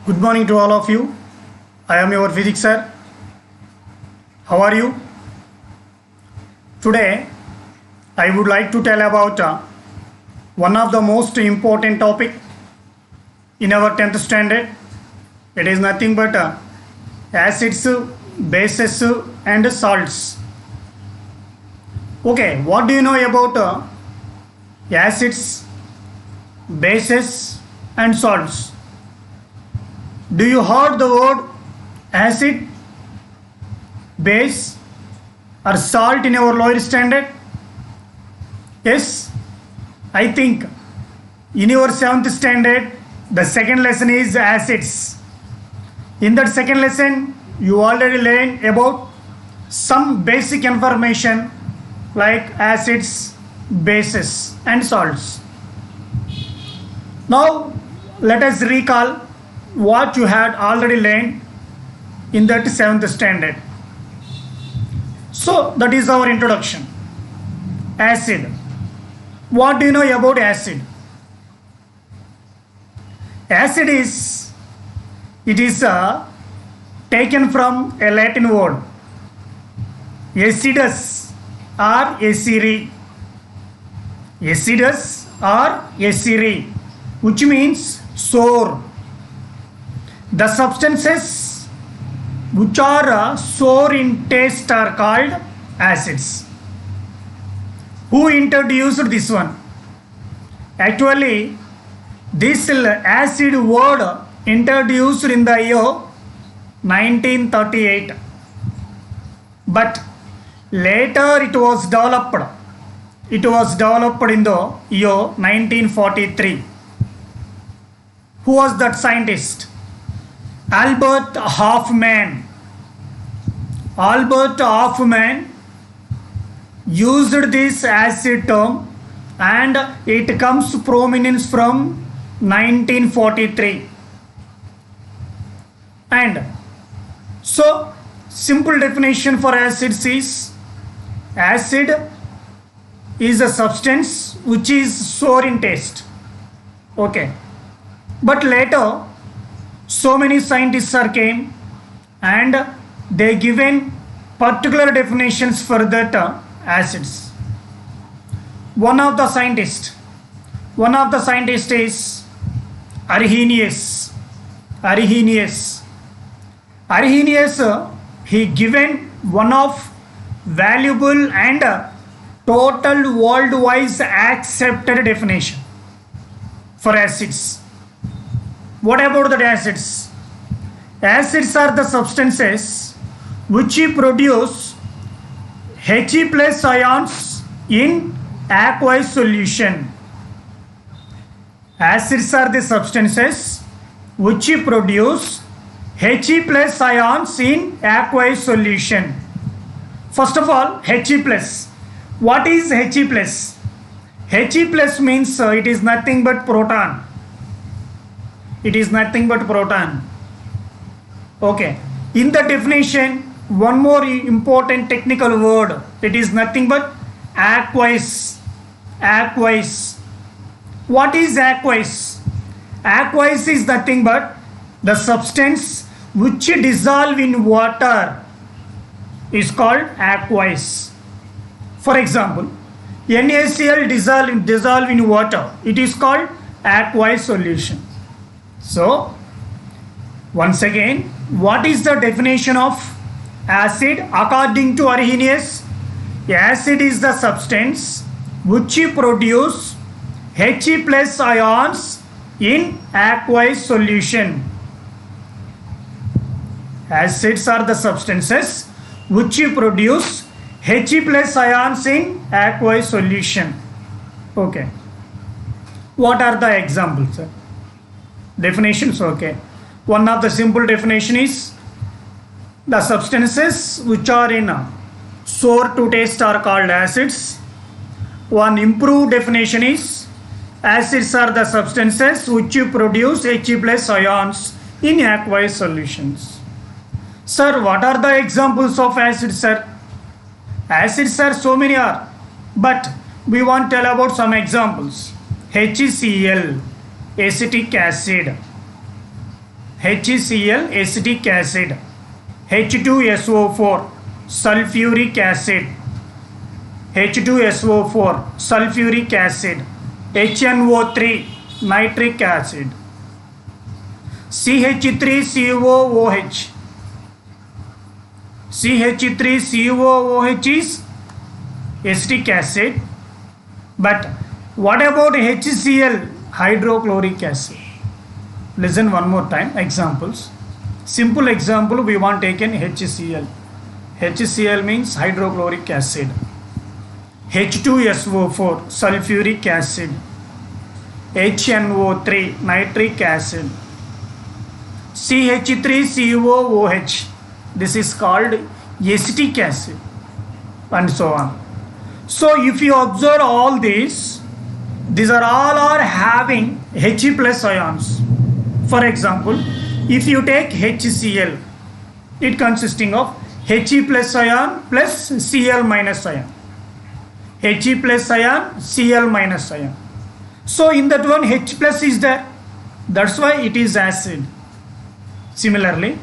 Good morning to all of you. I am your physics sir. How are you? Today, I would like to tell about one of the most important topic in our 10th standard. It is nothing but acids, bases and salts. Okay, what do you know about acids, bases and salts? Do you heard the word acid, base or salt in our lower standard? Yes, I think in your 7th standard the second lesson is acids. In that second lesson you already learned about some basic information like acids, bases and salts. Now let us recall what you had already learned in that 7th standard. So that is our introduction. Acid. What do you know about acid? Acid is taken from a Latin word acidus or acere. Acidus or acere, which means sour. The substances which are sour in taste are called acids. Who introduced this one? Actually, this acid word introduced in the year 1938. But later it was developed. It was developed in the year 1943. Who was that scientist? Albert Hofmann. Albert Hofmann used this acid term and it comes prominence from 1943. And so simple definition for acids is acid is a substance which is sour in taste. Okay. But later so many scientists are came and they given particular definitions for that acids. One of the scientists is Arrhenius. He given one of valuable and total worldwide accepted definition for acids. What about the acids? Acids are the substances which produce He plus ions in aqueous solution. Acids are the substances which produce He plus ions in aqueous solution. First of all, He plus. What is He plus? He plus means it is nothing but proton. It is nothing but proton. Okay. In the definition, one more important technical word. It is nothing but aqueous. Aqueous. What is aqueous? Aqueous is nothing but the substance which dissolve in water is called aqueous. For example, NaCl dissolve in water. It is called aqueous solution. So, once again, what is the definition of acid according to Arrhenius? Acid is the substance which produce He plus ions in aqueous solution. Acids are the substances which produce He plus ions in aqueous solution. Okay. What are the examples, sir? Definitions. Okay. One of the simple definition is the substances which are in sour to taste are called acids. One improved definition is acids are the substances which produce He plus ions in aqueous solutions. Sir, what are the examples of acids, sir? Acids are so many are, but we want to tell about some examples. HCl, acetic acid. HCl acetic acid, H2SO4 sulfuric acid, H2SO4 sulfuric acid, HNO3 nitric acid, CH3COOH. CH3COOH is acetic acid, but what about HCl hydrochloric acid? Listen one more time. Examples. Simple example we want taken HCl. HCl means hydrochloric acid. H2SO4 sulfuric acid, HNO3 nitric acid, CH3COOH, this is called acetic acid, and so on. So if you observe all these are all having He plus ions. For example, if you take HCl, it consisting of He plus ion plus Cl minus ion. He plus ion, Cl minus ion. So in that one H plus is there. That's why it is acid. Similarly,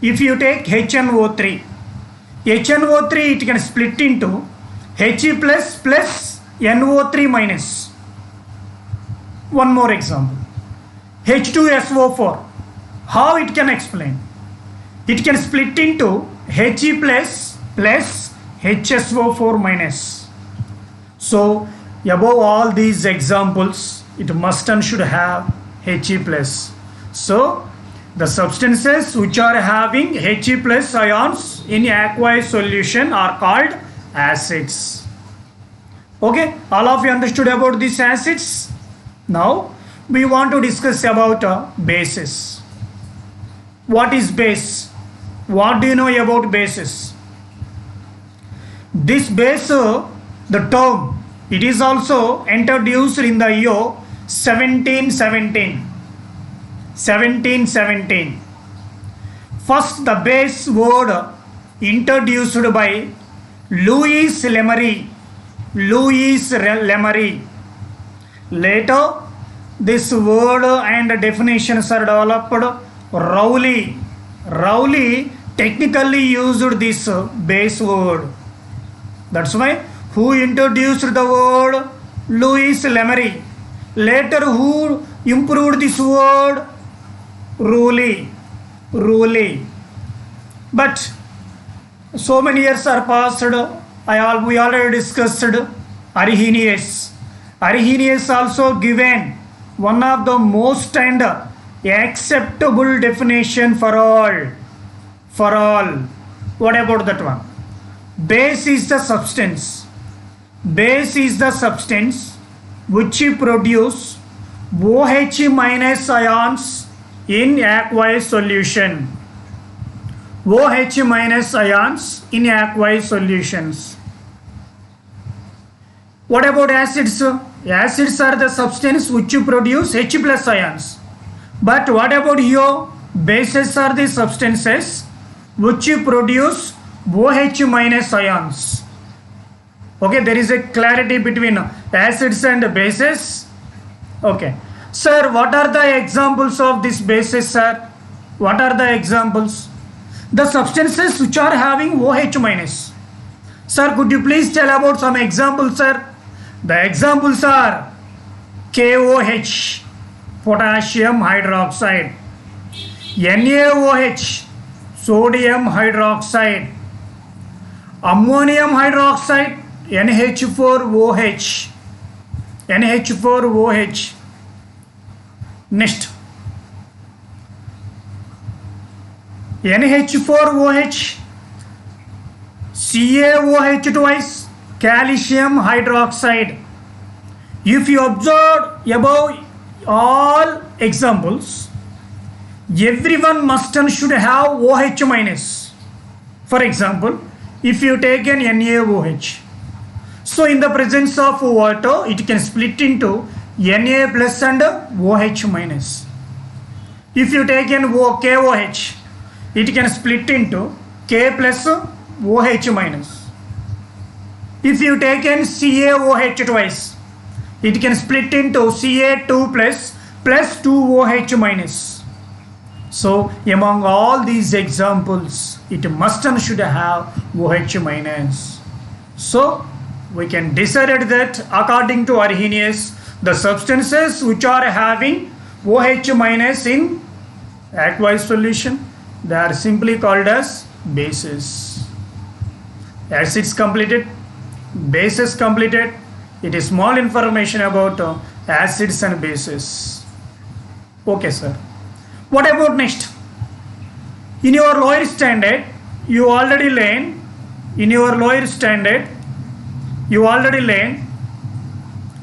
if you take HNO3, HNO3 it can split into He plus plus NO3 minus. One more example. H2SO4. How it can explain? It can split into He plus plus HSO4 minus. So above all these examples, it must and should have He plus. So the substances which are having He plus ions in aqueous solution are called acids. Okay, all of you understood about these acids? Now we want to discuss about bases. What is base? What do you know about bases? This base, the term, it is also introduced in the year 1717. First, the base word introduced by Louis Lemery. Later, this word and definitions are developed. Rowley technically used this base word. That's why who introduced the word? Louis Lemery. Later who improved this word? Rowley. But so many years are passed. We already discussed Arrhenius. Arrhenius also given one of the most and acceptable definition for all. What about that one? Base is the substance. Base is the substance which produce OH minus ions in aqueous solution. OH minus ions in aqueous solutions. What about acids? Acids are the substance which produce H plus ions. But what about here? Bases are the substances which produce OH minus ions. Okay, there is a clarity between acids and bases. Okay. Sir, what are the examples of these bases, sir? What are the examples? The substances which are having OH minus. Sir, could you please tell about some examples, sir? The examples are KOH, potassium hydroxide, NaOH, sodium hydroxide, ammonium hydroxide, NH4OH. Next, NH4OH, CaOH twice, calcium hydroxide. If you observe above all examples, everyone must and should have OH minus. For example, if you take an NaOH, so in the presence of water, it can split into Na plus and OH minus. If you take an KOH, it can split into K plus OH minus. If you take an CaOH twice, it can split into Ca2 plus 2OH minus. So among all these examples, it must and should have OH minus. So we can decide that according to Arrhenius, the substances which are having OH minus in aqueous solution, they are simply called as bases. Acids completed, bases completed. It is small information about acids and bases. Okay, sir. What about next? In your lower standard, you already learned. In your lower standard, you already learned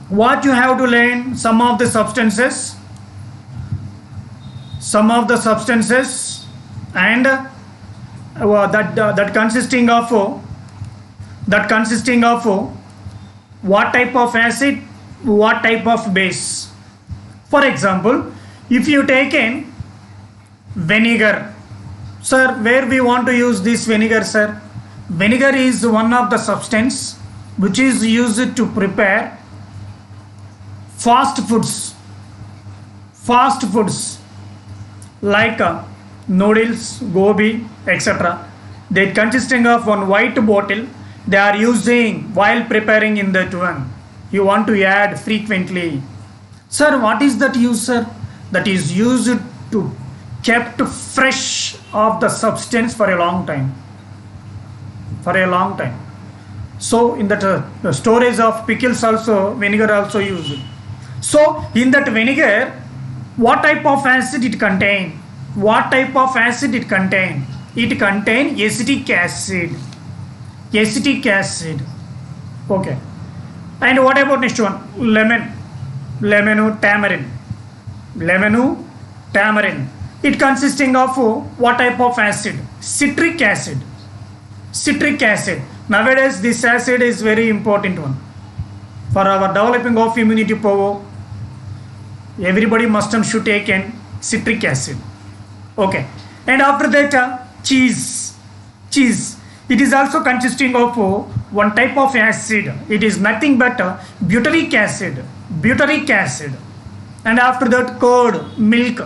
what you have to learn. Some of the substances, and that consisting of what type of acid, what type of base. For example, if you take in vinegar, sir, where we want to use this vinegar, sir? Vinegar is one of the substance which is used to prepare fast foods like noodles, gobi, etc. They consisting of one white bottle. They are using while preparing in that one. You want to add frequently. Sir, what is that use, sir? That is used to kept fresh of the substance for a long time. So in that storage of pickles also, vinegar also used. So in that vinegar, what type of acid it contain? It contain acetic acid. Okay. And what about next one? Lemonu tamarind. It consisting of what type of acid? Citric acid. Nowadays this acid is very important one for our developing of immunity power. Everybody must and should take in citric acid. Okay. And after that, cheese. It is also consisting of one type of acid. It is nothing but butyric acid. And after that, curd, milk.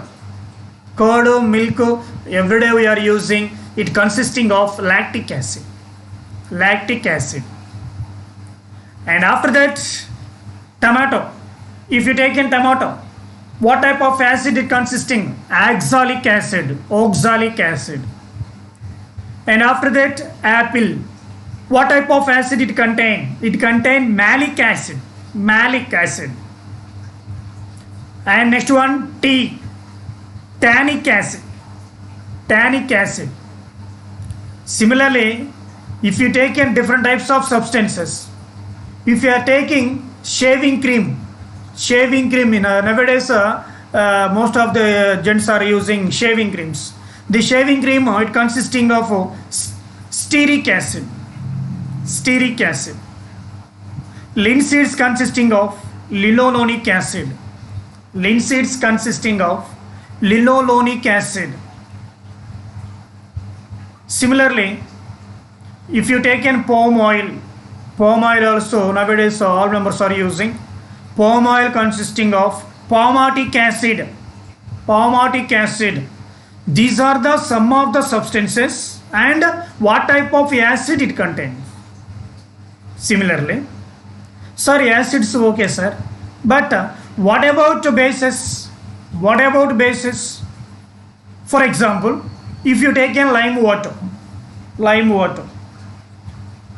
Every day we are using. It consisting of lactic acid. And after that, tomato. If you take in tomato, what type of acid it consisting? Oxalic acid. And after that, apple. What type of acid it contain? It contain malic acid. And next one, tea. Tannic acid. Similarly, if you take in different types of substances, if you are taking shaving cream in nowadays most of the gents are using shaving creams. The shaving cream, it consisting of stearic acid. Linseeds consisting of linoleic acid. Similarly, if you take in palm oil also nowadays all members are using. Palm oil consisting of palmatic acid. These are the some of the substances and what type of acid it contains. Similarly, sir, acids okay, sir, but what about bases? For example, if you take in lime water,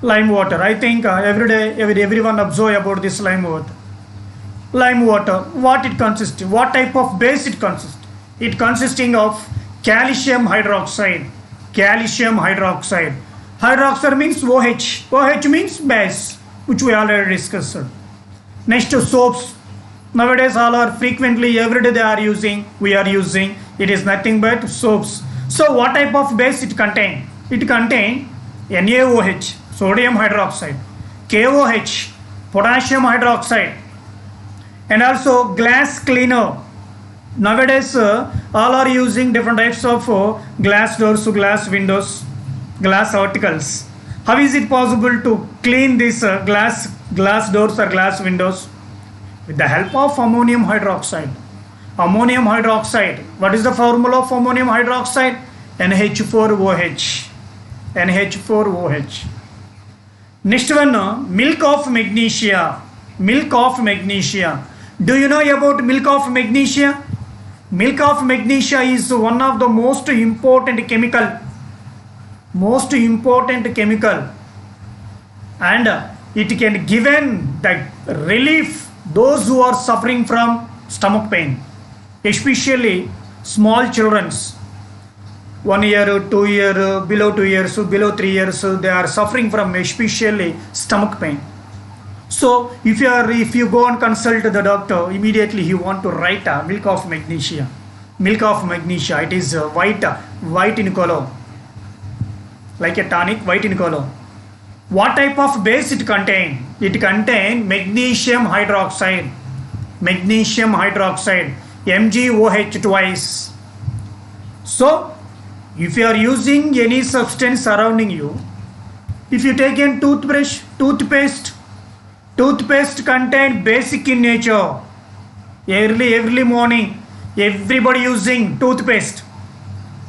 I think every day everyone observe about this lime water. What it consists? What type of base it consists? It consisting of calcium hydroxide. Hydroxide means OH. OH means base, which we already discussed. Next, soaps. Nowadays all are frequently every day we are using. It is nothing but soaps. So what type of base it contain? It contain NaOH, sodium hydroxide, KOH, potassium hydroxide, and also glass cleaner. Nowadays all are using different types of glass doors, glass windows, glass articles. How is it possible to clean these glass doors or glass windows? With the help of ammonium hydroxide. Ammonium hydroxide. What is the formula of ammonium hydroxide? NH4OH. NH4OH. Next one, milk of magnesia. Milk of magnesia. Do you know about milk of magnesia? Milk of magnesia is one of the most important chemical. And it can given the relief those who are suffering from stomach pain, especially small children's 1 year, 2 year, below 2 years, below 3 years, they are suffering from especially stomach pain. So if you go and consult the doctor, immediately he want to write a milk of magnesia. Milk of magnesia, it is white in color, like a tonic, white in color. What type of base it contain? It contain magnesium hydroxide, MgOH twice. So if you are using any substance surrounding you, if you take in toothpaste contain basic in nature. Early morning, everybody using toothpaste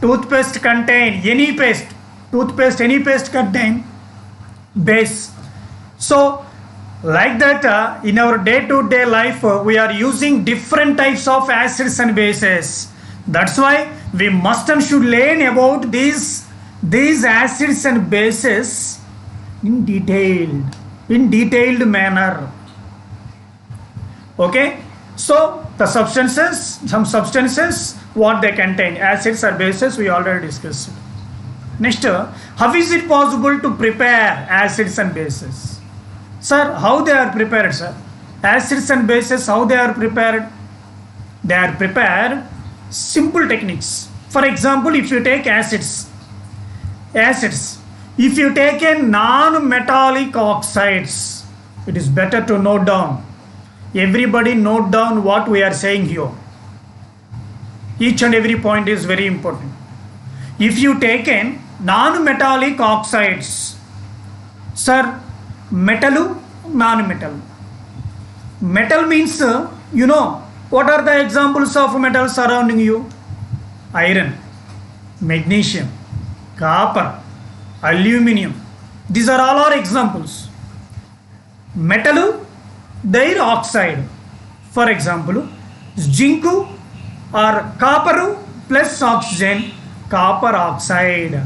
contain any paste, any paste contain base. So like that, in our day-to-day life, we are using different types of acids and bases. That's why we must and should learn about these acids and bases in detailed manner. Okay, so some substances, what they contain, acids or bases, we already discussed. Next, how is it possible to prepare acids and bases? Sir, how they are prepared, sir? Acids and bases, how they are prepared? They are prepared simple techniques. For example, if you take acids, if you take a non-metallic oxides, it is better to note down. Everybody note down what we are saying here. Each and every point is very important. If you take in non-metallic oxides, sir, metal, non-metal. Metal means, what are the examples of metal surrounding you? Iron, magnesium, copper, aluminum. These are all our examples. Metal, their oxide. For example, zinc or copper plus oxygen, copper oxide.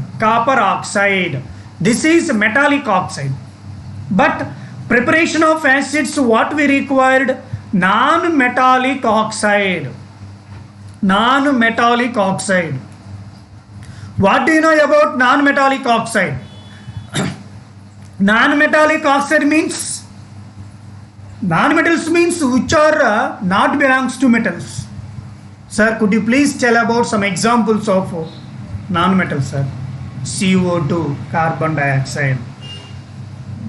This is metallic oxide. But preparation of acids, what we required? Non-metallic oxide. What do you know about non-metallic oxide? Non-metallic oxide means, non-metals means which are not belongs to metals. Sir, could you please tell about some examples of non-metals, sir? CO2, carbon dioxide.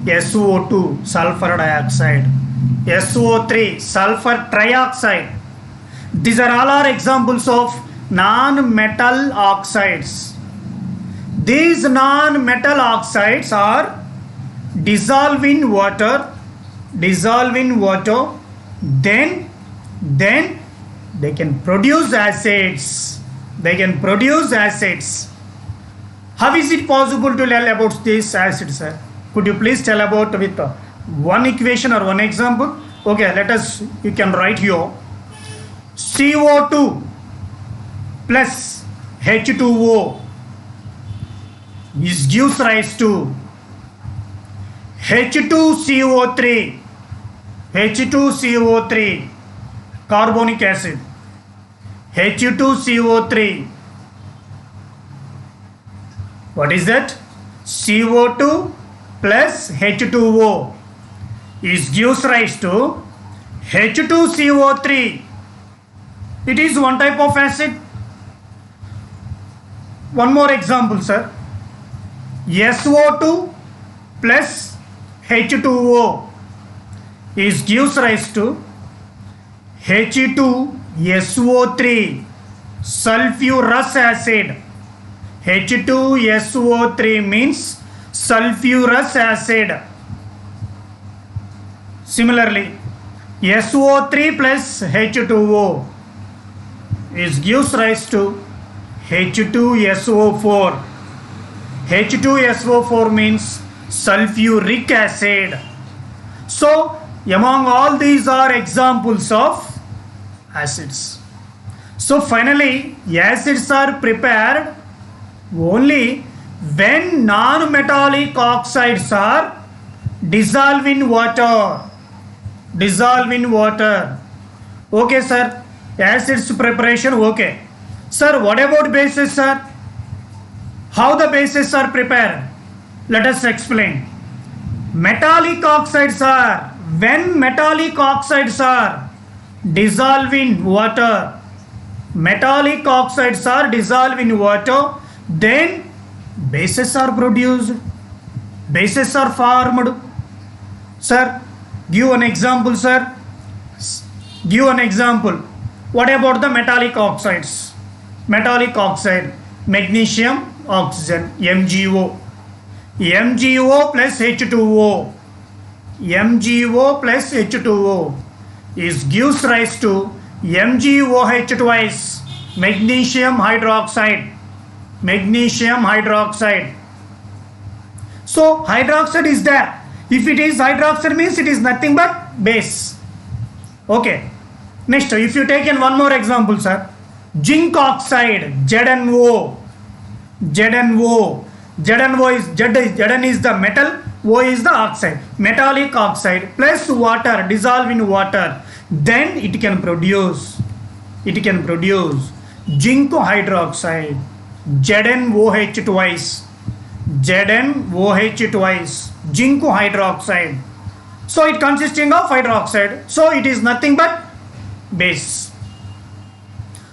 SO2, sulfur dioxide. SO3, sulfur trioxide. These are all our examples of non-metal oxides. These non-metal oxides are dissolved in water, then they can produce acids. How is it possible to tell about these acids, sir? Could you please tell about with one equation or one example? Okay, you can write here. CO2 plus H2O gives rise to H2CO3, carbonic acid. H2CO3. What is that? CO2 plus H2O gives rise to H2CO3. It is one type of acid. One more example, sir. SO2 plus H2O gives rise to H2SO3, sulfurous acid. H2SO3 means sulfurous acid. Similarly, SO3 plus H2O It gives rise to H2SO4. H2SO4 means sulfuric acid. So among all these are examples of acids. So finally acids are prepared only when non-metallic oxides are dissolved in water. Okay sir, acids preparation okay. Sir, what about bases sir? How the bases are prepared? Let us explain. Metallic oxides are, when metallic oxides are dissolved in water, metallic oxides are dissolved in water, then bases are produced, bases are formed. Sir, give an example sir. Give an example. What about the metallic oxides? Metallic oxide, magnesium oxygen, MgO. MgO plus H2O. MgO plus H2O is gives rise to MgOH twice, magnesium hydroxide. Magnesium hydroxide. So hydroxide is there. If it is hydroxide means it is nothing but base. Okay. Next, if you take in one more example, sir. Zinc oxide, ZnO. ZnO. ZnO is Zn is the metal, O is the oxide. Metallic oxide plus water, dissolve in water. Then it can produce zinc hydroxide, ZnOH twice. ZnOH twice, zinc hydroxide. So it consisting of hydroxide. So it is nothing but base.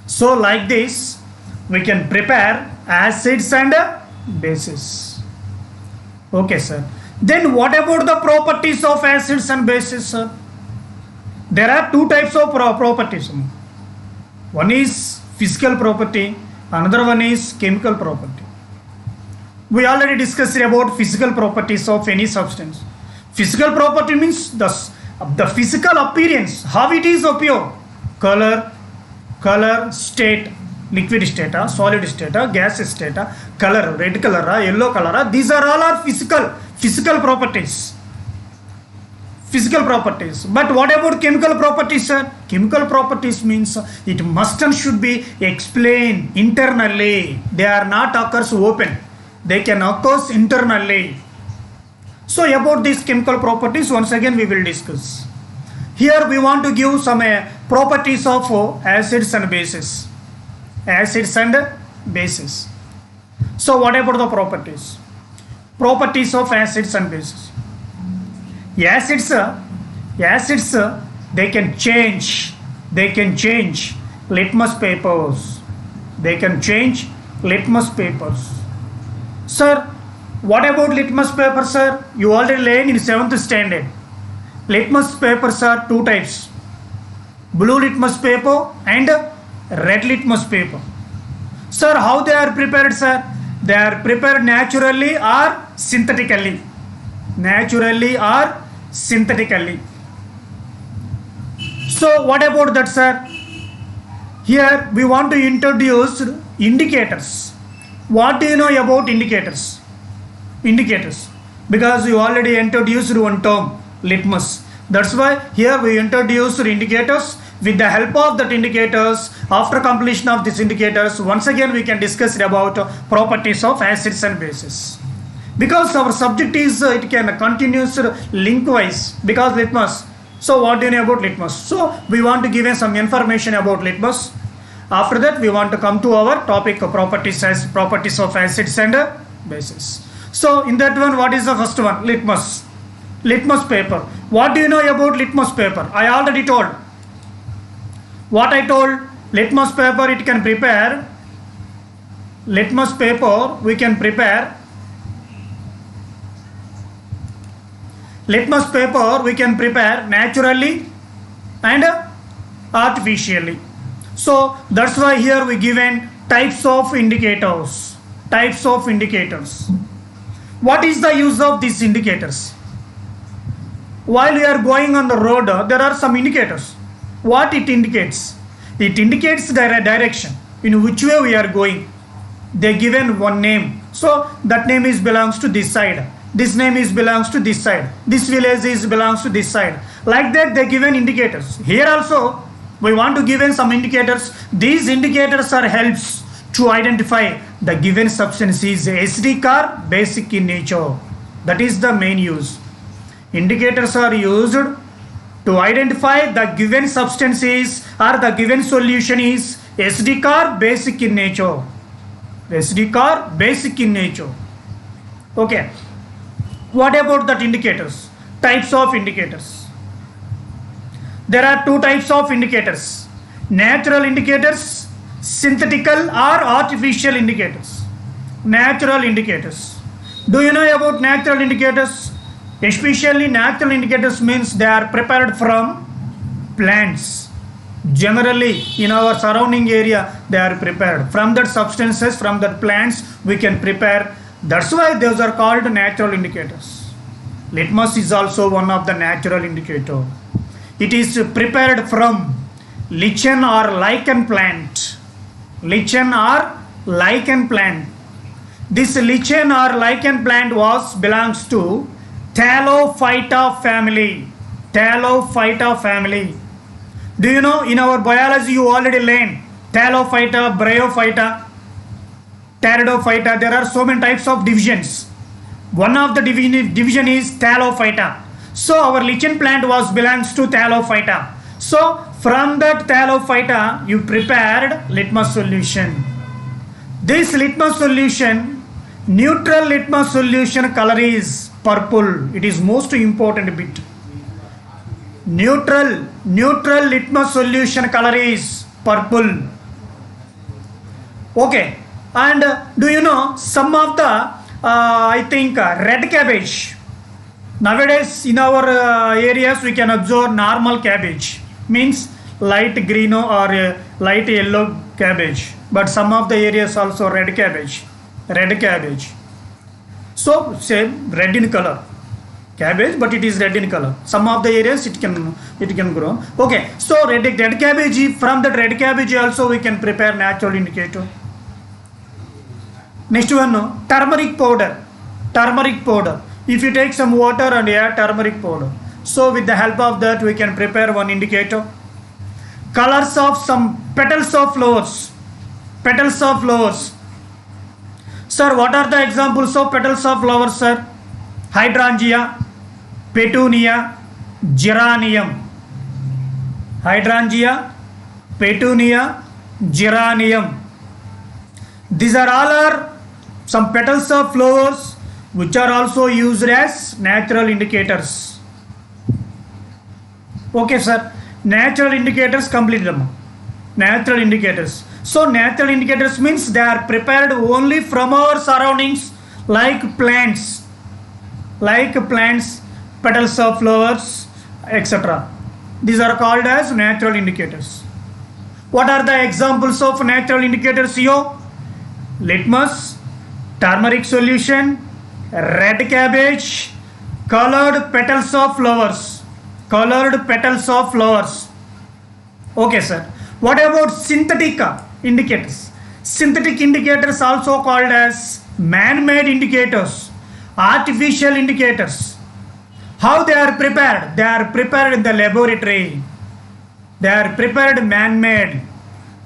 So like this we can prepare acids and bases. Okay sir. Then what about the properties of acids and bases sir? There are two types of properties. One is physical property, another one is chemical property. We already discussed about physical properties of any substance. Physical property means the physical appearance, how it is appear. Color, state, liquid state, solid state, gas state, color, red color, yellow color. These are all our physical properties. But what about chemical properties, sir? Chemical properties means it must and should be explained internally. They are not occurs open. They can occur internally. So about these chemical properties, once again we will discuss. Here we want to give some properties of acids and bases. So what about the properties? Properties of acids and bases. Acids, they can change litmus papers. Sir, what about litmus paper, sir? You already learned in 7th standard. Litmus papers are two types. Blue litmus paper and red litmus paper. Sir, how they are prepared, sir? They are prepared naturally or synthetically. So what about that, sir? Here we want to introduce indicators. What do you know about indicators? Because you already introduced one term, litmus. That's why here we introduced indicators. With the help of that indicators, after completion of these indicators, once again we can discuss about properties of acids and bases. Because our subject is it can continuous link wise, because litmus. So what do you know about litmus? So we want to give some information about litmus. After that we want to come to our topic of properties of acids and bases. So in that one, what is the first one? Litmus paper. What do you know about litmus paper? I already told. What I told? Litmus paper, it can prepare. Litmus paper we can prepare. Litmus paper we can prepare naturally and artificially. So that's why here we given types of indicators. What is the use of these indicators? While we are going on the road, there are some indicators. What it indicates? It indicates direction in which way we are going. They given one name, so that name is belongs to this side. This name is belongs to this side. This village is belongs to this side. Like that, they given indicators. Here also, we want to given some indicators. These indicators are helps to identify the given substance is acidic or basic in nature. That is the main use. Indicators are used to identify the given substance is or the given solution is acidic or basic in nature. Acidic or basic in nature. Okay. What about that indicators? Types of indicators. There are two types of indicators: natural indicators, synthetical or artificial indicators. Natural indicators. Do you know about natural indicators? Especially natural indicators means they are prepared from plants. Generally in our surrounding area they are prepared from that substances, from that plants we can prepare. That's why those are called natural indicators. Litmus is also one of the natural indicator. It is prepared from lichen or lichen plant. Lichen or lichen plant. This lichen or lichen plant belongs to Thallophyta family. Thallophyta family. Do you know in our biology you already learned Thallophyta, Bryophyta, Pteridophyta. There are so many types of divisions. One of the division is Thallophyta. So our lichen plant belongs to Thallophyta. So from that Thallophyta you prepared litmus solution. This litmus solution, neutral litmus solution color is purple. It is most important bit. Neutral litmus solution color is purple. Okay. And do you know some of the I think red cabbage? Nowadays in our areas we can observe normal cabbage, means light green or light yellow cabbage, but some of the areas also red cabbage. So same red in color cabbage, but it is red in color. Some of the areas it can grow. Okay, so red cabbage, from that red cabbage also we can prepare natural indicator. Next one, turmeric powder. If you take some water and add turmeric powder, so with the help of that we can prepare one indicator. Colors of some petals of flowers. Sir, what are the examples of petals of flowers, sir? Hydrangea, petunia, geranium. Hydrangea, petunia, geranium. These are all some petals of flowers which are also used as natural indicators. Okay, sir. Natural indicators complete them. Natural indicators. So natural indicators means they are prepared only from our surroundings, like plants, petals of flowers, etc. These are called as natural indicators. What are the examples of natural indicators here? Litmus, turmeric solution, red cabbage, colored petals of flowers. Okay, sir. What about synthetic indicators? Synthetic indicators also called as man-made indicators, artificial indicators. How they are prepared? They are prepared in the laboratory. They are prepared man-made.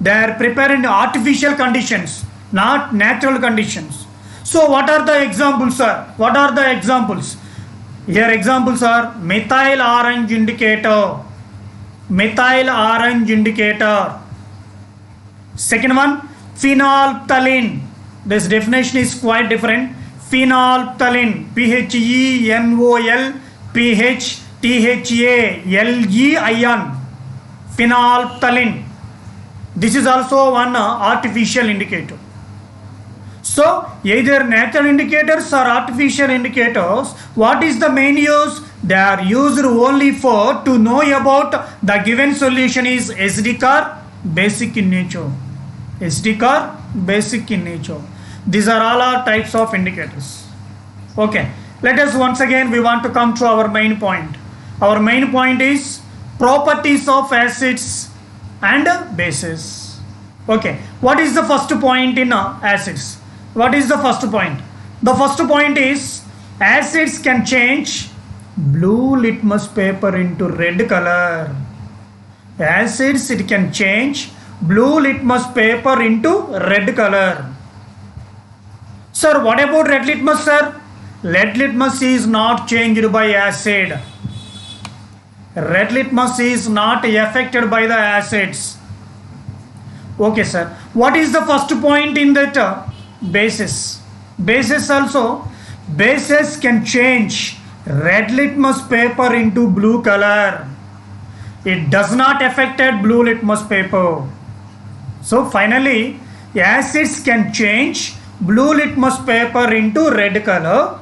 They are prepared in artificial conditions, not natural conditions. So what are the examples, sir? What are the examples? Here examples are methyl orange indicator. Second one, phenolphthalein. This definition is quite different. Phenolphthalein, PhenolPHTHALEION. Phenolphthalein. This is also one artificial indicator. So either natural indicators or artificial indicators, what is the main use? They are used only for to know about the given solution is acidic or basic in nature. These are all our types of indicators. Okay, let us once again we want to come to our main point. Our main point is properties of acids and bases. Okay, what is the first point in acids? What is the first point? The first point is acids can change blue litmus paper into red color. Acids, it can change blue litmus paper into red color. Sir, what about red litmus, sir? Red litmus is not changed by acid. Red litmus is not affected by the acids. Okay, sir. What is the first point in that bases? Bases also, bases can change red litmus paper into blue color. It does not affect blue litmus paper. So finally, acids can change blue litmus paper into red color.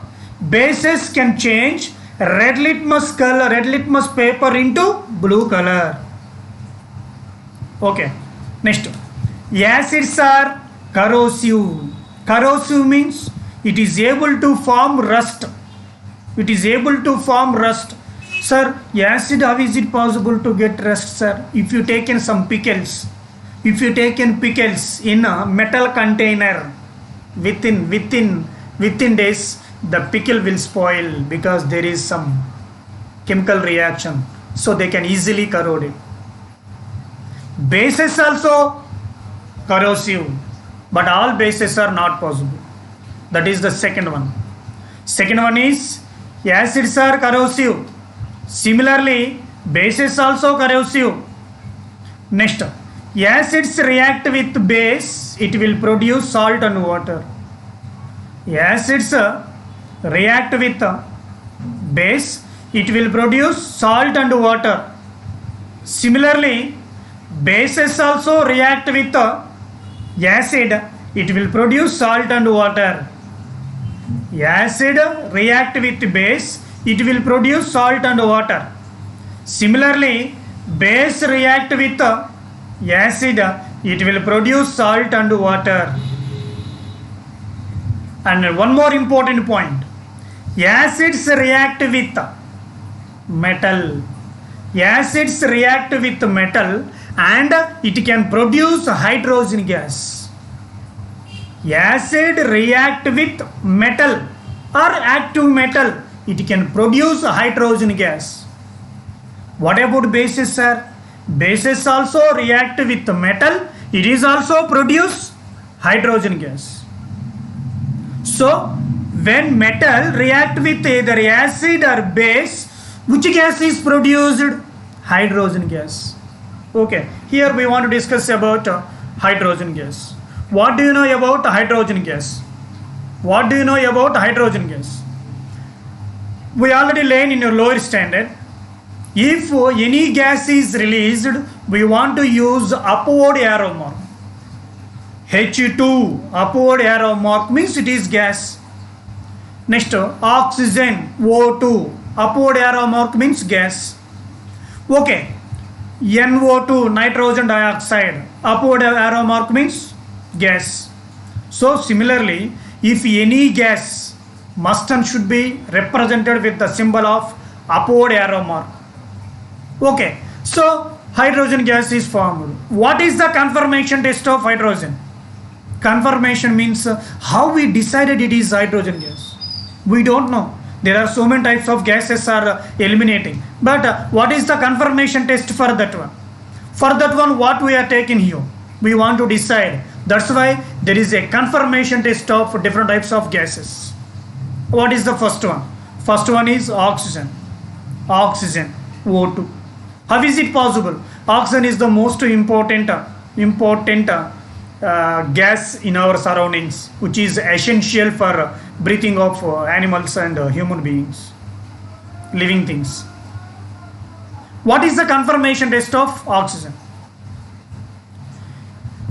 Bases can change red litmus paper into blue color. Okay, next. Acids are corrosive. Corrosive means it is able to form rust. It is able to form rust. Sir, acid, how is it possible to get rust, sir? If you take in some pickles, if you take in pickles in a metal container, within days, the pickle will spoil because there is some chemical reaction. So they can easily corrode it. Bases also corrosive, but all bases are not possible. That is the second one. Second one is acids are corrosive. Similarly, bases also corrosive. Next, acids react with base, it will produce salt and water. Acids react with base, it will produce salt and water. Similarly, bases also react with acid, it will produce salt and water. Acid react with base, it will produce salt and water. Similarly, base react with acid, it will produce salt and water. And one more important point, acids react with metal. Acids react with metal and it can produce hydrogen gas. Acid react with metal or active metal, it can produce hydrogen gas. What about bases, sir? Bases also react with metal, it is also produce hydrogen gas. So when metal react with either acid or base, which gas is produced? Hydrogen gas. Okay, here we want to discuss about hydrogen gas. What do you know about hydrogen gas? What do you know about hydrogen gas? We already learned in your lower standard. If any gas is released, we want to use upward arrow mark. H2, upward arrow mark means it is gas. Next, oxygen, O2, upward arrow mark means gas. Okay, NO2, nitrogen dioxide, upward arrow mark means gas. So similarly, if any gas must and should be represented with the symbol of upward arrow mark. Okay, so hydrogen gas is formed. What is the confirmation test of hydrogen? Confirmation means how we decided it is hydrogen gas. We don't know. There are so many types of gases are eliminating. But what is the confirmation test for that one? For that one, what we are taking here? We want to decide. That's why there is a confirmation test of different types of gases. What is the first one? First one is oxygen. Oxygen, O2. How is it possible? Oxygen is the most important gas in our surroundings, which is essential for breathing of animals and human beings, living things. What is the confirmation test of oxygen?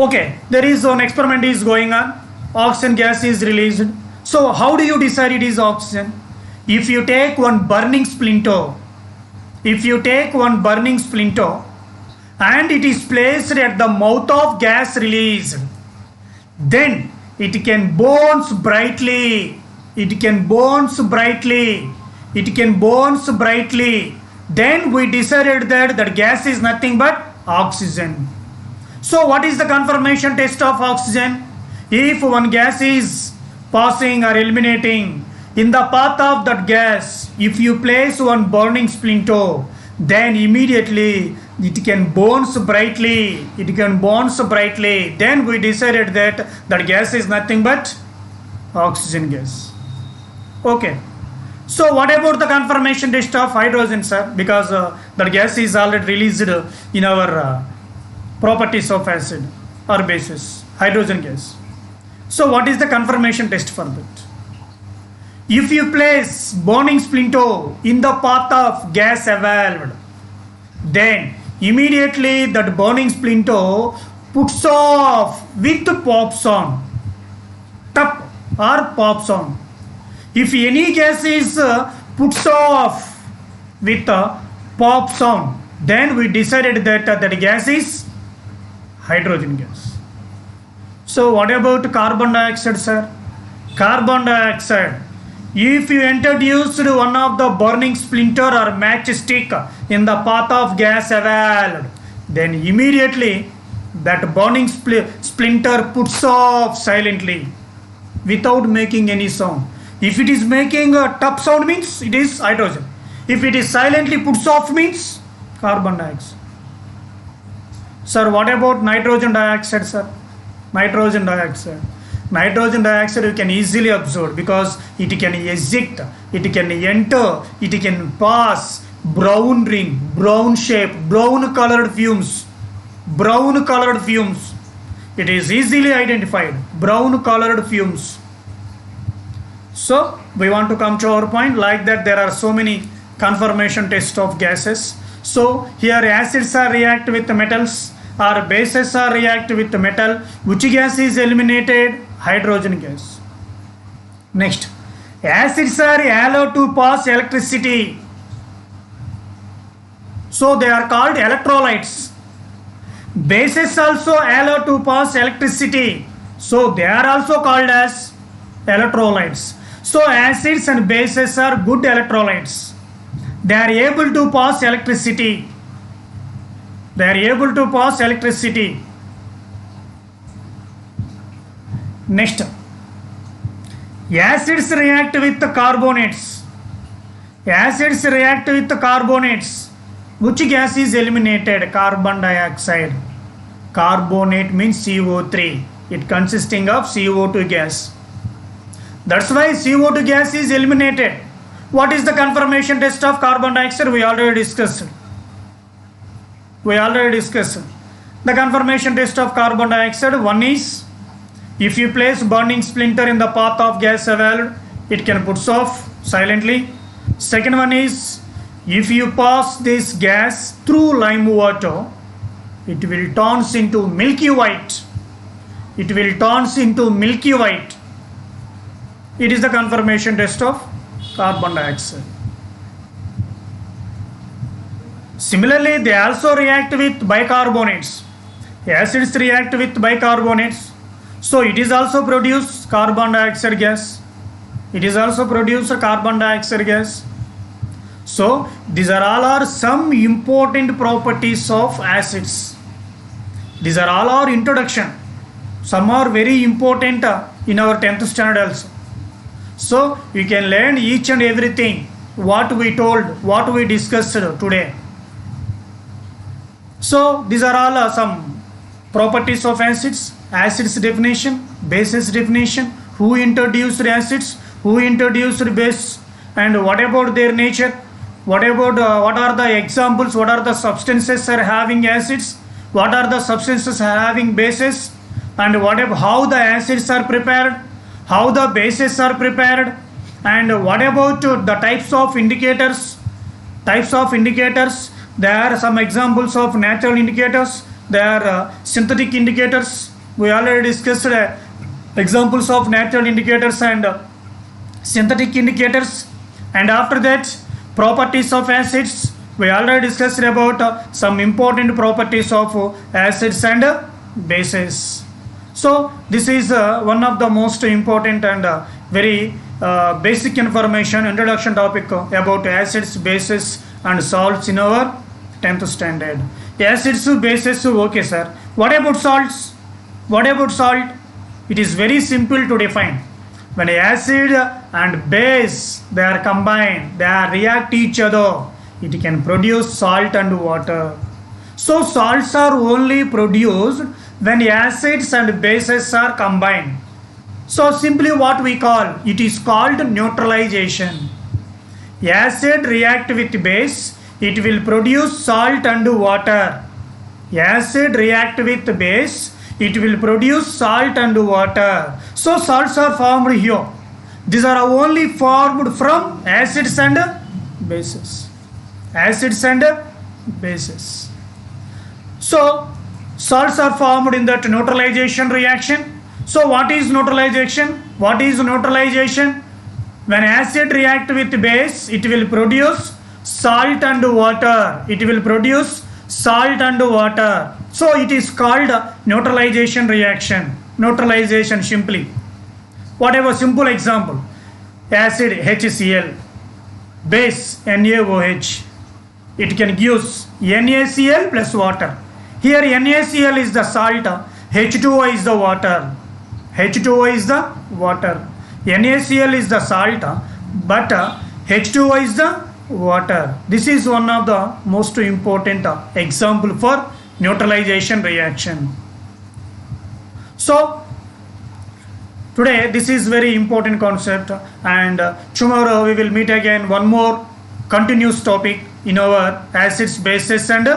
Okay, there is one experiment is going on. Oxygen gas is released. So how do you decide it is oxygen? If you take one burning splinter, and it is placed at the mouth of gas release, then it can burns brightly. Then we decided that gas is nothing but oxygen. So what is the conformation test of oxygen? If one gas is passing or eliminating in the path of that gas, if you place one burning splinter, then immediately it can burns brightly. It can burns brightly. Then we decided that that gas is nothing but oxygen gas. Okay. So what about the conformation test of hydrogen, sir? Because that gas is already released in our properties of acid or bases, hydrogen gas. So what is the conformation test for that? If you place burning splinter in the path of gas evolved, then immediately that burning splinter puts off with pops on, tap or pops on. If any gas is puts off with a pop sound, then we decided that that gas is hydrogen gas. So what about carbon dioxide, sir? Carbon dioxide. If you introduced one of the burning splinter or matchstick in the path of gas evolved, then immediately that burning splinter puts off silently without making any sound. If it is making a tap sound means it is hydrogen. If it is silently puts off means carbon dioxide. Sir, what about nitrogen dioxide, sir? Nitrogen dioxide. Nitrogen dioxide you can easily observe because it can eject, it can enter, it can pass brown ring, brown shape, brown colored fumes. Brown colored fumes. It is easily identified. Brown colored fumes. So we want to come to our point like that there are so many conformation tests of gases. So here acids are react with metals or bases are react with metal. Which gas is eliminated? Hydrogen gas. Next, acids are allowed to pass electricity. So they are called electrolytes. Bases also allowed to pass electricity. So they are also called as electrolytes. So acids and bases are good electrolytes. They are able to pass electricity. They are able to pass electricity. Next, acids react with carbonates. Acids react with carbonates. Which gas is eliminated? Carbon dioxide. Carbonate means CO3. It consisting of CO2 gas. That's why CO2 gas is eliminated. What is the conformation test of carbon dioxide? We already discussed. The conformation test of carbon dioxide, one is if you place burning splinter in the path of gas evolved, it can put off silently. Second one is if you pass this gas through lime water, it will turns into milky white. It will turns into milky white. It is the conformation test of carbon dioxide. Similarly, they also react with bicarbonates. Acids react with bicarbonates. So it is also produce carbon dioxide gas. It is also produce a carbon dioxide gas. So these are all are some important properties of acids. These are all our introduction. Some are very important in our 10th standard also. So you can learn each and everything what we told, what we discussed today. So these are all some properties of acids. Acids definition, bases definition, who introduced acids, who introduced base, and what about their nature, what about what are the examples, what are the substances are having acids, what are the substances are having bases, and what about how the acids are prepared, how the bases are prepared, and what about the types of indicators. There are some examples of natural indicators, there are synthetic indicators. We already discussed examples of natural indicators and synthetic indicators, and after that properties of acids. We already discussed about some important properties of acids and bases. So this is one of the most important and very basic information introduction topic about acids, bases and salts in our 10th standard. Acids, bases, okay sir, What about salts? What about salt? It is very simple to define. When acid and base, they are combined, they are react each other, it can produce salt and water. So salts are only produced when acids and bases are combined. So simply what we call, it is called neutralization. Acid react with base, it will produce salt and water. Acid react with base, it will produce salt and water. So salts are formed here. These are only formed from acids and bases. Acids and bases. So salts are formed in that neutralization reaction. So what is neutralization? What is neutralization? When acid react with base, it will produce salt and water. It will produce salt and water. So it is called neutralization reaction. Neutralization simply. Whatever simple example. Acid HCl, base NaOH. It can give NaCl plus water. Here NaCl is the salt, H2O is the water. H2O is the water. NaCl is the salt, but H2O is the water. This is one of the most important example for neutralization reaction. So today this is very important concept, and tomorrow we will meet again one more continuous topic in our acids, bases and